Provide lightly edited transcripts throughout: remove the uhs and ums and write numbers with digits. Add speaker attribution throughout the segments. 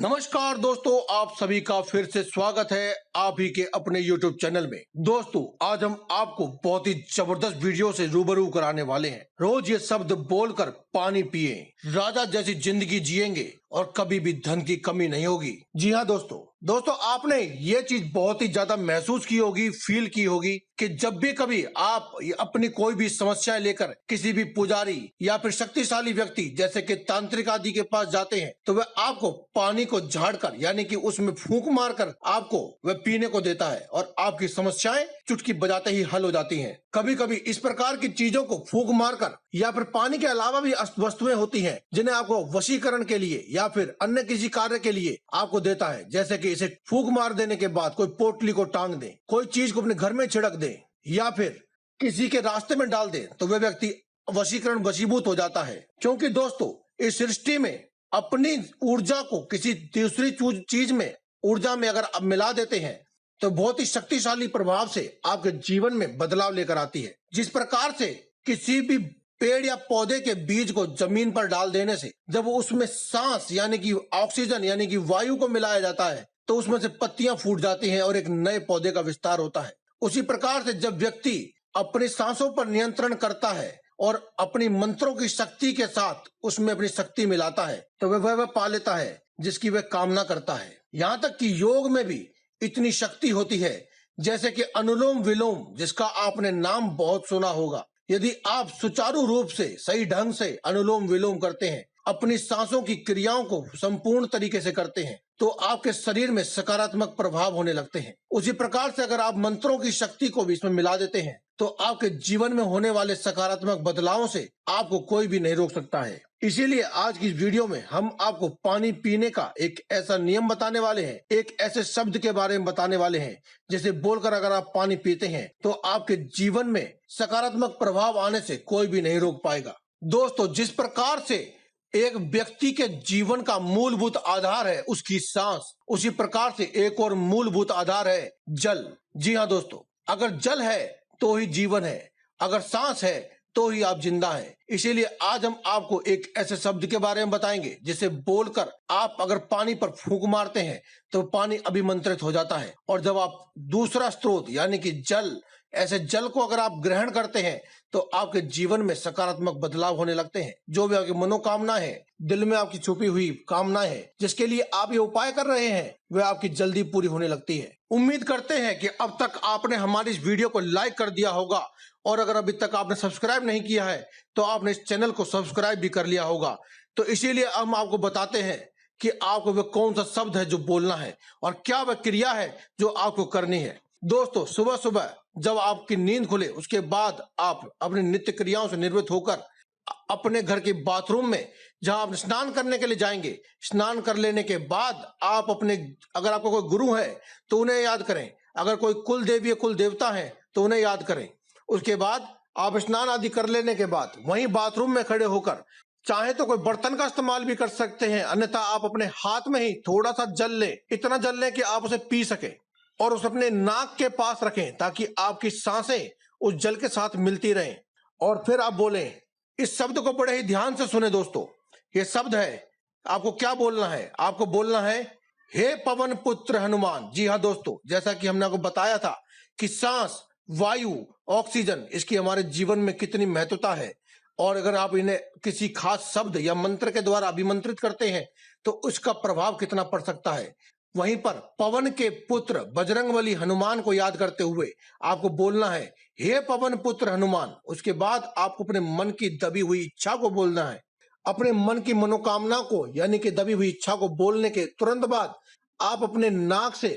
Speaker 1: नमस्कार दोस्तों, आप सभी का फिर से स्वागत है आप ही के अपने YouTube चैनल में। दोस्तों, आज हम आपको बहुत ही जबरदस्त वीडियो से रूबरू कराने वाले हैं। रोज ये शब्द बोलकर पानी पिए, राजा जैसी जिंदगी जिएंगे और कभी भी धन की कमी नहीं होगी। जी हाँ दोस्तों, आपने ये चीज बहुत ही ज्यादा महसूस की होगी, फील की होगी कि जब भी कभी आप अपनी कोई भी समस्याएं लेकर किसी भी पुजारी या फिर शक्तिशाली व्यक्ति जैसे कि तांत्रिक आदि के पास जाते हैं तो वह आपको पानी को झाड़कर यानी कि उसमें फूंक मारकर आपको वह पीने को देता है और आपकी समस्याएं चुटकी बजाते ही हल हो जाती हैं। कभी कभी इस प्रकार की चीजों को फूंक मारकर या फिर पानी के अलावा भी वस्तुएं होती हैं जिन्हें आपको वशीकरण के लिए या फिर अन्य किसी कार्य के लिए आपको देता है। जैसे कि इसे फूंक मार देने के बाद कोई पोटली को टांग दे, कोई चीज को अपने घर में छिड़क दे या फिर किसी के रास्ते में डाल दे तो वह व्यक्ति वशीभूत हो जाता है। क्योंकि दोस्तों, इस सृष्टि में अपनी ऊर्जा को किसी दूसरी चीज में ऊर्जा में अगर आप मिला देते हैं तो बहुत ही शक्तिशाली प्रभाव से आपके जीवन में बदलाव लेकर आती है। जिस प्रकार से किसी भी पेड़ या पौधे के बीज को जमीन पर डाल देने से जब उसमें सांस यानी कि ऑक्सीजन यानी कि वायु को मिलाया जाता है तो उसमें से पत्तियां फूट जाती हैं और एक नए पौधे का विस्तार होता है। उसी प्रकार से जब व्यक्ति अपनी सांसों पर नियंत्रण करता है और अपनी मंत्रों की शक्ति के साथ उसमें अपनी शक्ति मिलाता है तो वह पा लेता है जिसकी वह कामना करता है। यहाँ तक कि योग में भी इतनी शक्ति होती है, जैसे कि अनुलोम विलोम, जिसका आपने नाम बहुत सुना होगा। यदि आप सुचारू रूप से सही ढंग से अनुलोम विलोम करते हैं, अपनी सांसों की क्रियाओं को संपूर्ण तरीके से करते हैं तो आपके शरीर में सकारात्मक प्रभाव होने लगते हैं। उसी प्रकार से अगर आप मंत्रों की शक्ति को भी इसमें मिला देते हैं तो आपके जीवन में होने वाले सकारात्मक बदलावों से आपको कोई भी नहीं रोक सकता है। इसीलिए आज की इस वीडियो में हम आपको पानी पीने का एक ऐसा नियम बताने वाले हैं, एक ऐसे शब्द के बारे में बताने वाले हैं जिसे बोलकर अगर आप पानी पीते हैं तो आपके जीवन में सकारात्मक प्रभाव आने से कोई भी नहीं रोक पाएगा। दोस्तों, जिस प्रकार से एक व्यक्ति के जीवन का मूलभूत आधार है उसकी सांस, उसी प्रकार से एक और मूलभूत आधार है जल। जी हाँ दोस्तों, अगर जल है तो ही जीवन है, अगर सांस है तो ही आप जिंदा हैं। इसीलिए आज हम आपको एक ऐसे शब्द के बारे में बताएंगे जिसे बोलकर आप अगर पानी पर फूंक मारते हैं तो पानी अभिमंत्रित हो जाता है और जब आप दूसरा स्रोत यानी कि जल, ऐसे जल को अगर आप ग्रहण करते हैं तो आपके जीवन में सकारात्मक बदलाव होने लगते हैं। जो भी आपकी मनोकामना है, दिल में आपकी छुपी हुई कामना है, जिसके लिए आप ये उपाय कर रहे हैं, वह आपकी जल्दी पूरी होने लगती है। उम्मीद करते हैं कि अब तक आपने हमारी इस वीडियो को लाइक कर दिया होगा और अगर अभी तक आपने सब्सक्राइब नहीं किया है तो आपने इस चैनल को सब्सक्राइब भी कर लिया होगा। तो इसीलिए हम आपको बताते हैं कि आपको वह कौन सा शब्द है जो बोलना है और क्या वह क्रिया है जो आपको करनी है। दोस्तों, सुबह सुबह जब आपकी नींद खुले उसके बाद आप अपनी नित्य क्रियाओं से निवृत्त होकर अपने घर के बाथरूम में जहां आप स्नान करने के लिए जाएंगे, स्नान कर लेने के बाद आप अपने, अगर आपको कोई गुरु है तो उन्हें याद करें, अगर कोई कुल देवी या कुल देवता है तो उन्हें याद करें। उसके बाद आप स्नान आदि कर लेने के बाद वहीं बाथरूम में खड़े होकर चाहे तो कोई बर्तन का इस्तेमाल भी कर सकते हैं, अन्यथा आप अपने हाथ में ही थोड़ा सा जल लें, इतना जल लें कि आप उसे पी सकें और उसे अपने नाक के पास रखें ताकि आपकी सांसें उस जल के साथ मिलती रहें और फिर आप बोलें। इस शब्द को बड़े ही ध्यान से सुने दोस्तों, ये शब्द है, आपको क्या बोलना है, आपको बोलना है हे पवन पुत्र हनुमान। जी हाँ दोस्तों, जैसा कि हमने आपको बताया था कि सांस, वायु, ऑक्सीजन, इसकी हमारे जीवन में कितनी महत्वता है और अगर आप इन्हें किसी खास शब्द या मंत्र के द्वारा अभिमंत्रित करते हैं तो उसका प्रभाव कितना पड़ सकता है। वहीं पर पवन के पुत्र बजरंगबली हनुमान को याद करते हुए आपको बोलना है हे पवन पुत्र हनुमान। उसके बाद आपको अपने मन की दबी हुई इच्छा को बोलना है। अपने मन की मनोकामना को यानी कि दबी हुई इच्छा को बोलने के तुरंत बाद आप अपने नाक से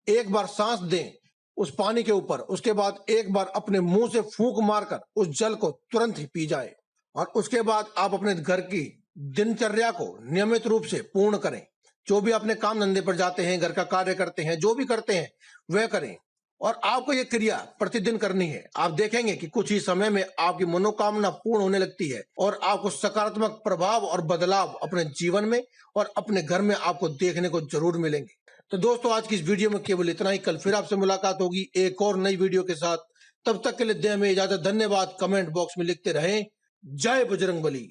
Speaker 1: एक बार सांस दें उस पानी के ऊपर, उसके बाद एक बार अपने मुंह से फूंक मारकर उस जल को तुरंत ही पी जाए और उसके बाद आप अपने घर की दिनचर्या को नियमित रूप से पूर्ण करें। जो भी अपने काम धंधे पर जाते हैं, घर का कार्य करते हैं, जो भी करते हैं वह करें और आपको यह क्रिया प्रतिदिन करनी है। आप देखेंगे कि कुछ ही समय में आपकी मनोकामना पूर्ण होने लगती है और आपको सकारात्मक प्रभाव और बदलाव अपने जीवन में और अपने घर में आपको देखने को जरूर मिलेंगे। तो दोस्तों, आज की इस वीडियो में केवल इतना ही। कल फिर आपसे मुलाकात होगी एक और नई वीडियो के साथ। तब तक के लिए दें हमें इजाजत। धन्यवाद। कमेंट बॉक्स में लिखते रहें जय बजरंगबली।